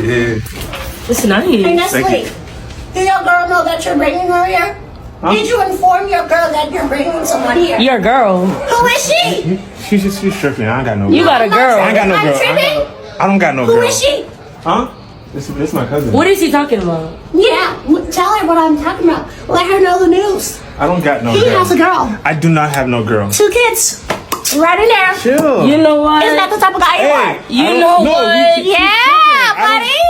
Yeah. It's nice. Hey, Nestle, Thank you. did your girl know that you're bringing her here? Huh? Did you inform your girl that you're bringing someone here? Your girl. Who is she? She's stripping. I ain't got no You girl. got a girl. I ain't got no I'm girl. tripping. I don't got no Who girl. is she? Huh? This my cousin. What is he talking about? Yeah, tell her what I'm talking about. Let her know the news. I don't got no He girl. has a girl. I do not have no girl. 2 kids. Right in there. Chill. You know what? Isn't that the type of guy you are? You I don't- know no, what? you- Yeah, I don't- buddy.